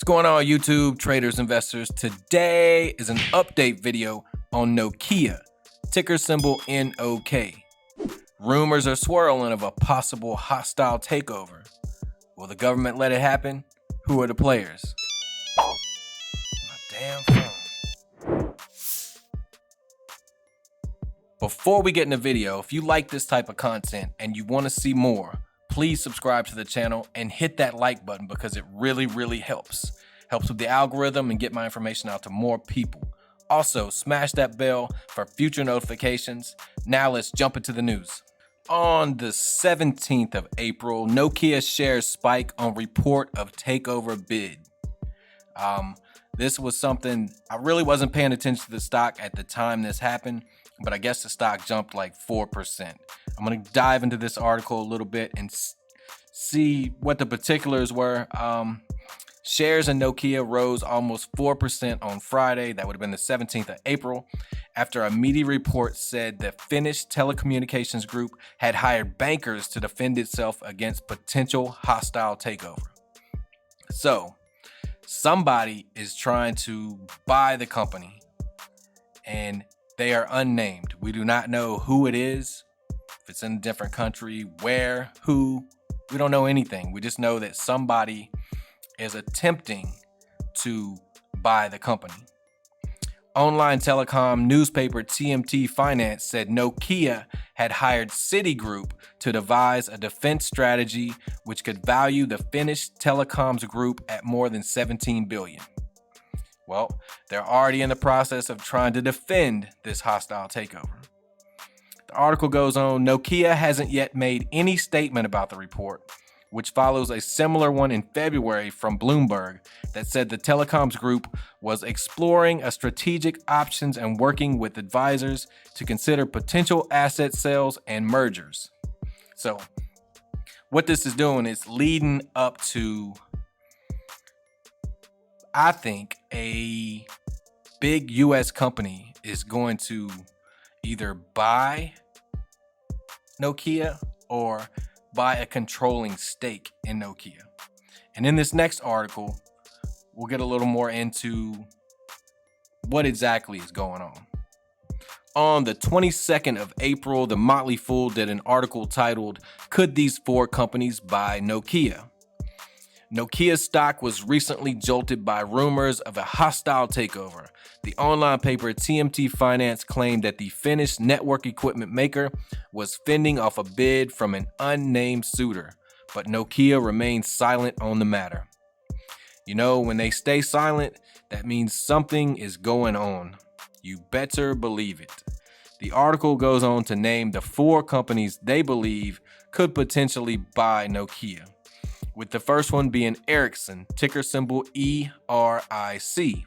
What's going on, YouTube traders, investors? Today is an update video on Nokia, ticker symbol NOK. Rumors are swirling of a possible hostile takeover. Will the government let it happen? Who are the players? My damn phone. Before we get in the video, if you like this type of content and you want to see more, please subscribe to the channel and hit that like button because it really helps. Helps with the algorithm and get my information out to more people. Also, smash that bell for future notifications. Now let's jump into the news. On the 17th of April, Nokia shares spike on report of takeover bid. This was something, I really wasn't paying attention to the stock at the time this happened, but I guess the stock jumped like 4%. I'm going to dive into this article a little bit and see what the particulars were. Shares in Nokia rose almost 4% on Friday. That would have been the 17th of April, after a media report said the Finnish telecommunications group had hired bankers to defend itself against potential hostile takeover. So, somebody is trying to buy the company, and they are unnamed. We do not know who it is, if it's in a different country, where, who. We don't know anything. We just know that somebody is attempting to buy the company. Online telecom newspaper TMT Finance said Nokia had hired Citigroup to devise a defense strategy which could value the Finnish telecoms group at more than 17 billion. Well, they're already in the process of trying to defend this hostile takeover. The article goes on, Nokia hasn't yet made any statement about the report, which follows a similar one in February from Bloomberg that said the telecoms group was exploring a strategic options and working with advisors to consider potential asset sales and mergers. So what this is doing is leading up to, I think, a big US company is going to either buy Nokia or buy a controlling stake in Nokia. And in this next article, we'll get a little more into what exactly is going on. On the 22nd of April, The Motley Fool did an article titled, "Could These Four Companies Buy Nokia?" Nokia stock was recently jolted by rumors of a hostile takeover. The online paper TMT Finance claimed that the Finnish network equipment maker was fending off a bid from an unnamed suitor, but Nokia remained silent on the matter. You know, when they stay silent, that means something is going on. You better believe it. The article goes on to name the four companies they believe could potentially buy Nokia, with the first one being Ericsson, ticker symbol ERIC.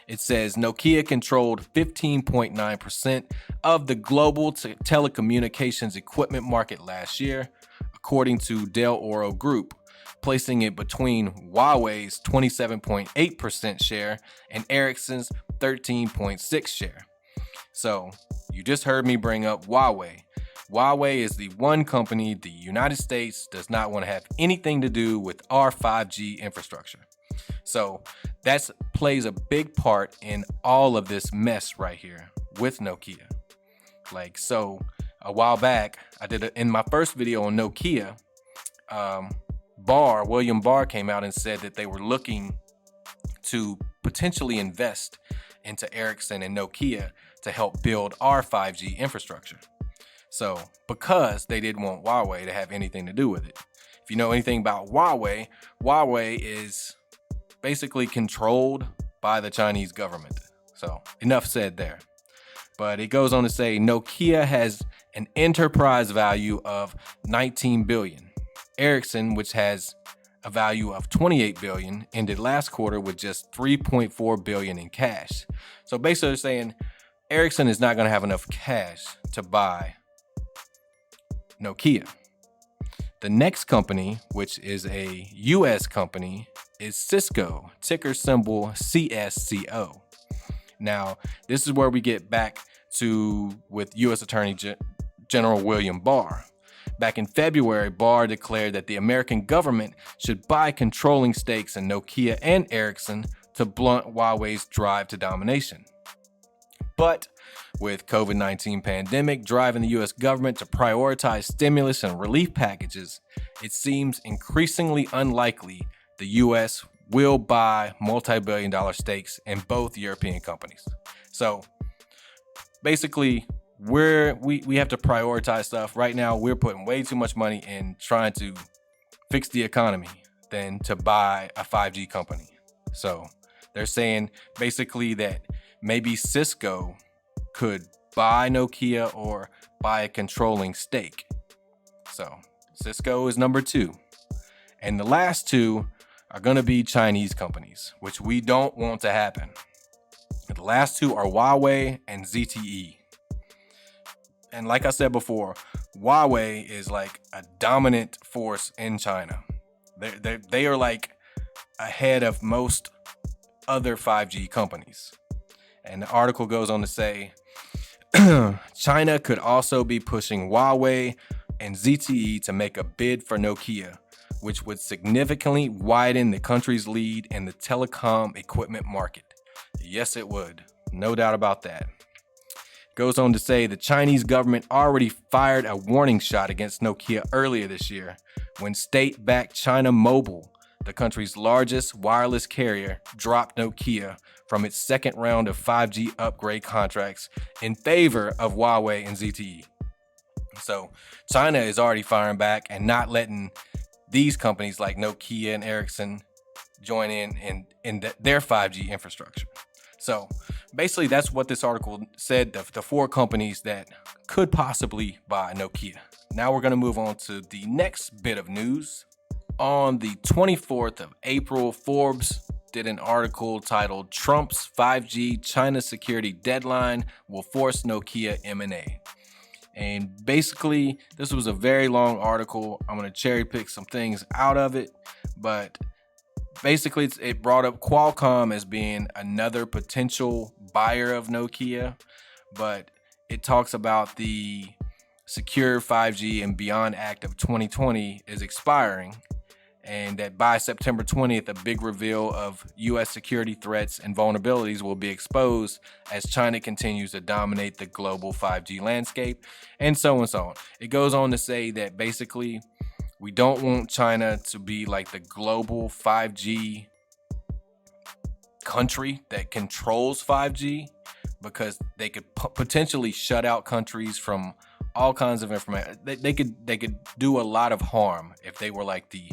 It says Nokia controlled 15.9% of the global telecommunications equipment market last year, according to Del Oro Group, placing it between Huawei's 27.8% share and Ericsson's 13.6% share. So, you just heard me bring up Huawei. Huawei is the one company the United States does not want to have anything to do with our 5G infrastructure. So that plays a big part in all of this mess right here with Nokia. So a while back, I did in my first video on Nokia, William Barr came out and said that they were looking to potentially invest into Ericsson and Nokia to help build our 5G infrastructure. So, because they didn't want Huawei to have anything to do with it. If you know anything about Huawei, Huawei is basically controlled by the Chinese government. So, enough said there. But it goes on to say Nokia has an enterprise value of 19 billion. Ericsson, which has a value of 28 billion, ended last quarter with just 3.4 billion in cash. So basically they're saying Ericsson is not going to have enough cash to buy Nokia. The next company, which is a US company, is Cisco, ticker symbol CSCO. Now, this is where we get back to with US Attorney General William Barr. Back in February, Barr declared that the American government should buy controlling stakes in Nokia and Ericsson to blunt Huawei's drive to domination. But with COVID-19 pandemic driving the US government to prioritize stimulus and relief packages, it seems increasingly unlikely the US will buy multi-billion-dollar stakes in both European companies. So basically, we have to prioritize stuff. Right now, we're putting way too much money in trying to fix the economy than to buy a 5G company. So they're saying basically that maybe Cisco could buy Nokia or buy a controlling stake. So Cisco is number 2. And the last 2 are going to be Chinese companies, which we don't want to happen. The last 2 are Huawei and ZTE. And like I said before, Huawei is like a dominant force in China. They are like ahead of most other 5G companies. And the article goes on to say, China could also be pushing Huawei and ZTE to make a bid for Nokia, which would significantly widen the country's lead in the telecom equipment market. Yes, it would. No doubt about that. Goes on to say the Chinese government already fired a warning shot against Nokia earlier this year when state-backed China Mobile, the country's largest wireless carrier, dropped Nokia from its second round of 5G upgrade contracts in favor of Huawei and ZTE. So China is already firing back and not letting these companies like Nokia and Ericsson join in their 5G infrastructure. So basically, that's what this article said, the 4 companies that could possibly buy Nokia. Now we're going to move on to the next bit of news. On the 24th of April, Forbes did an article titled Trump's 5G China Security Deadline Will Force Nokia M&A. And basically, this was a very long article. I'm going to cherry pick some things out of it, but basically it brought up Qualcomm as being another potential buyer of Nokia, but it talks about the Secure 5G and Beyond Act of 2020 is expiring, and that by September 20th, a big reveal of U.S. security threats and vulnerabilities will be exposed as China continues to dominate the global 5G landscape, and so on. It goes on to say that basically we don't want China to be like the global 5G country that controls 5G, because they could potentially shut out countries from all kinds of information. They could do a lot of harm if they were like the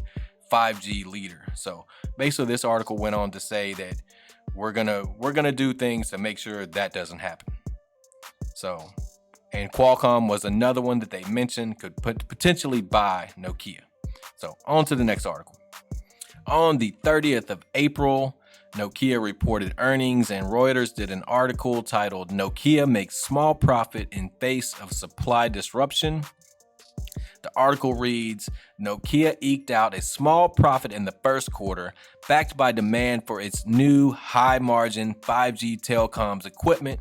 5G leader. So basically this article went on to say that we're gonna do things to make sure that doesn't happen. So, and Qualcomm was another one that they mentioned could potentially buy Nokia. So on to the next article. On the 30th of April, Nokia reported earnings, and Reuters did an article titled Nokia Makes Small Profit in Face of Supply Disruption. The article reads, Nokia eked out a small profit in the first quarter, backed by demand for its new high-margin 5G telecoms equipment,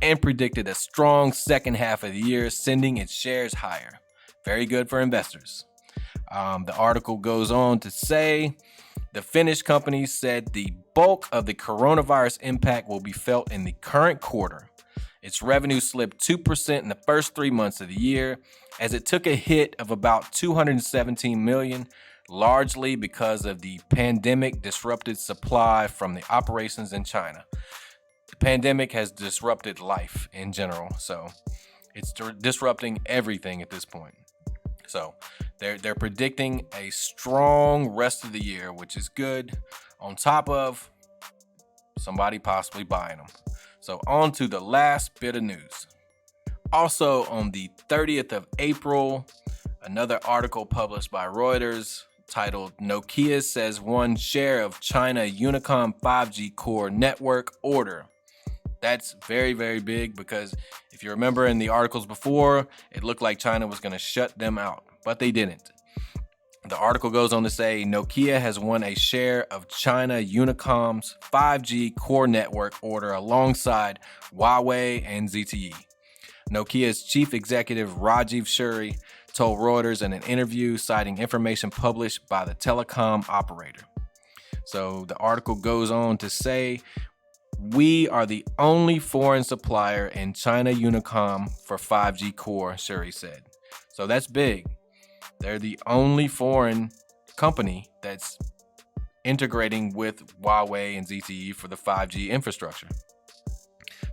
and predicted a strong second half of the year, sending its shares higher. Very good for investors. The article goes on to say, the Finnish company said the bulk of the coronavirus impact will be felt in the current quarter. Its revenue slipped 2% in the first 3 months of the year, as it took a hit of about $217 million, largely because of the pandemic disrupted supply from the operations in China. The pandemic has disrupted life in general, so it's disrupting everything at this point. So they're predicting a strong rest of the year, which is good, on top of somebody possibly buying them. So on to the last bit of news. Also on the 30th of April, another article published by Reuters titled Nokia says one share of China Unicom 5G core network order. That's very, very big, because if you remember in the articles before, it looked like China was going to shut them out, but they didn't. The article goes on to say Nokia has won a share of China Unicom's 5G core network order alongside Huawei and ZTE. Nokia's chief executive Rajiv Shuri told Reuters in an interview citing information published by the telecom operator. So the article goes on to say, we are the only foreign supplier in China Unicom for 5G core, Shuri said. So that's big. They're the only foreign company that's integrating with Huawei and ZTE for the 5G infrastructure.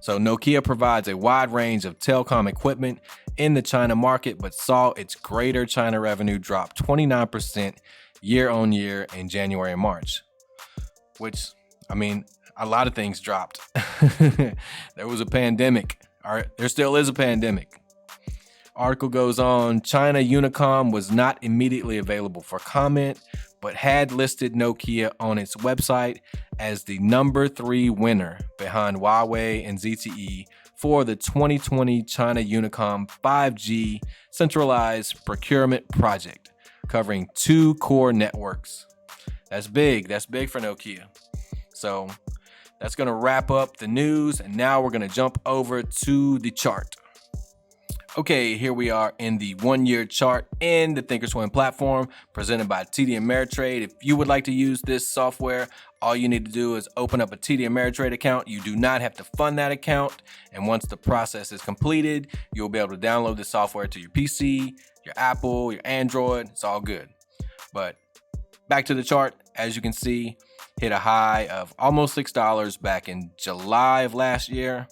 So Nokia provides a wide range of telecom equipment in the China market, but saw its greater China revenue drop 29% year on year in January and March, which, I mean, a lot of things dropped. There was a pandemic. There still is a pandemic. Article goes on, China Unicom was not immediately available for comment, but had listed Nokia on its website as the number 3 winner behind Huawei and ZTE for the 2020 China Unicom 5G centralized procurement project, covering 2 core networks. That's big. That's big for Nokia. So that's going to wrap up the news, and now we're going to jump over to the chart. Okay, here we are in the 1-year chart in the Thinkorswim platform presented by TD Ameritrade. If you would like to use this software, all you need to do is open up a TD Ameritrade account. You do not have to fund that account. And once the process is completed, you'll be able to download the software to your PC, your Apple, your Android. It's all good. But back to the chart, as you can see, hit a high of almost $6 back in July of last year.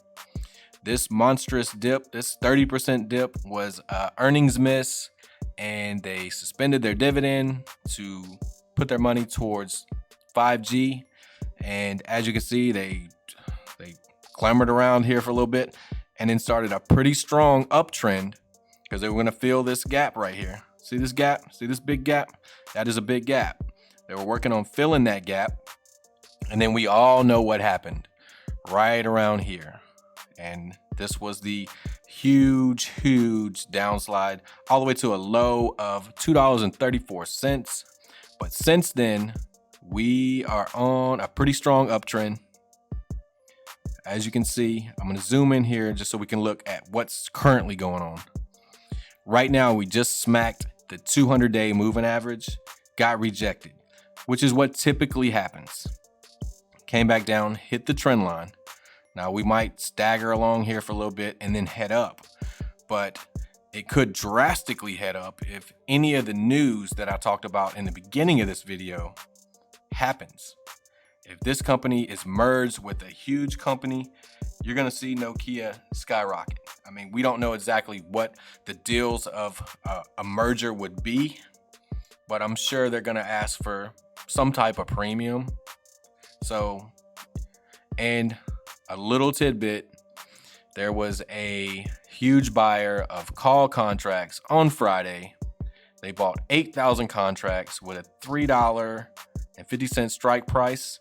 This monstrous dip, this 30% dip, was earnings miss, and they suspended their dividend to put their money towards 5G. And as you can see, they clambered around here for a little bit and then started a pretty strong uptrend because they were going to fill this gap right here. See this gap? See this big gap? That is a big gap. They were working on filling that gap. And then we all know what happened right around here. And this was the huge downslide all the way to a low of $2.34. But since then, we are on a pretty strong uptrend. As you can see, I'm going to zoom in here just so we can look at what's currently going on. Right now, we just smacked the 200-day moving average, got rejected, which is what typically happens. Came back down, hit the trend line. Now we might stagger along here for a little bit and then head up, but it could drastically head up if any of the news that I talked about in the beginning of this video happens. If this company is merged with a huge company, you're going to see Nokia skyrocket. I mean, we don't know exactly what the deals of a merger would be, but I'm sure they're going to ask for some type of premium. So, and a little tidbit, there was a huge buyer of call contracts on Friday. They bought 8,000 contracts with a $3.50 strike price.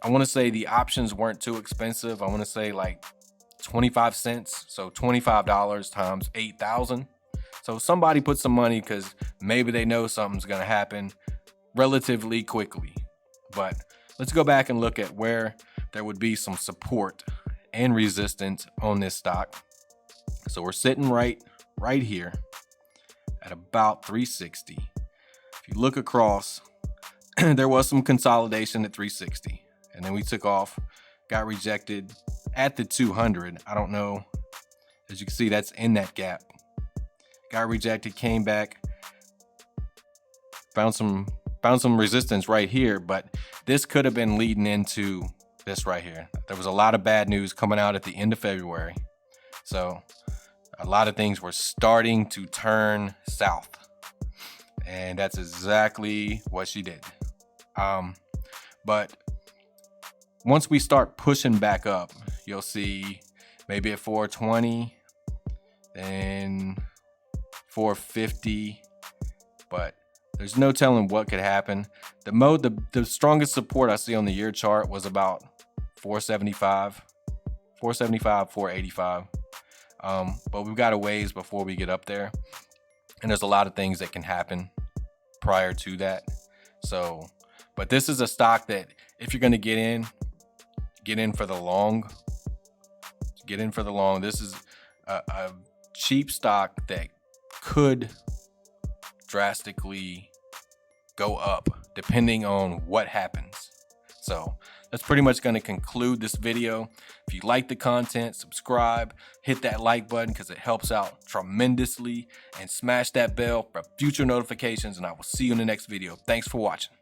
I want to say the options weren't too expensive. I want to say like 25 cents. So $25 times 8,000. So somebody put some money because maybe they know something's going to happen relatively quickly. But let's go back and look at where there would be some support and resistance on this stock. So we're sitting right here at about 360. If you look across, there was some consolidation at 360, and then we took off, got rejected at the 200. I don't know. As you can see, that's in that gap. Got rejected, came back, found some resistance right here, but this could have been leading into this right here. There was a lot of bad news coming out at the end of February. So a lot of things were starting to turn south. And that's exactly what she did. But once we start pushing back up, you'll see maybe at 420, then 450, but there's no telling what could happen. The strongest support I see on the year chart was about 475, 485. But we've got a ways before we get up there. And there's a lot of things that can happen prior to that. So, but this is a stock that if you're going to get in for the long. This is a cheap stock that could drastically go up depending on what happens. So that's pretty much going to conclude this video. If you like the content, subscribe, hit that like button because it helps out tremendously, and smash that bell for future notifications, and I will see you in the next video. Thanks for watching.